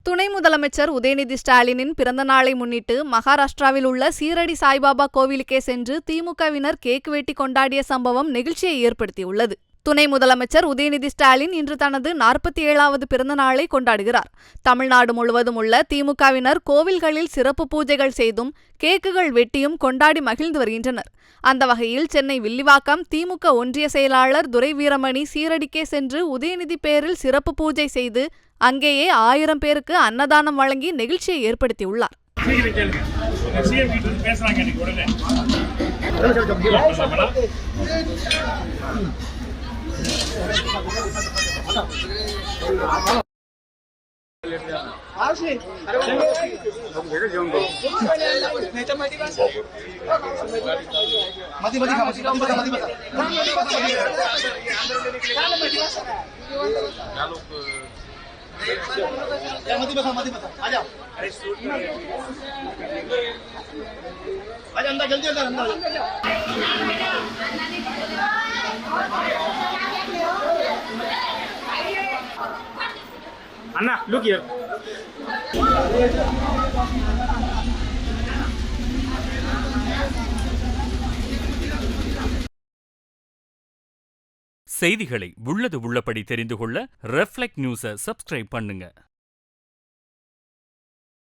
துணை முதலமைச்சர் உதயநிதி ஸ்டாலினின் பிறந்த நாளை முன்னிட்டு மகாராஷ்டிராவில் உள்ள சீரடி சாய்பாபா கோவிலுக்கே சென்று திமுகவினர் கேக் வெட்டி கொண்டாடிய சம்பவம் நெகிழ்ச்சியை ஏற்படுத்தியுள்ளது. துணை முதலமைச்சர் உதயநிதி ஸ்டாலின் இன்று தனது 47வது பிறந்த நாளை கொண்டாடுகிறார். தமிழ்நாடு முழுவதும் உள்ள திமுகவினர் கோவில்களில் சிறப்பு பூஜைகள் செய்தும் கேக்குகள் வெட்டியும் கொண்டாடி மகிழ்ந்து வருகின்றனர். அந்த வகையில் சென்னை வில்லிவாக்கம் திமுக ஒன்றிய செயலாளர் துரை வீரமணி சீரடிக்கே சென்று உதயநிதி பேரில் சிறப்பு பூஜை செய்து அங்கேயே 1000 பேருக்கு அன்னதானம் வழங்கி நெகிழ்ச்சியை ஏற்படுத்தியுள்ளார். Anna, look here. செய்திகளை உள்ளது உள்ளபடி தெரிந்து கொள்ள ரெஃப்ளெக்ட் நியூஸை சப்ஸ்கிரைப் பண்ணுங்க.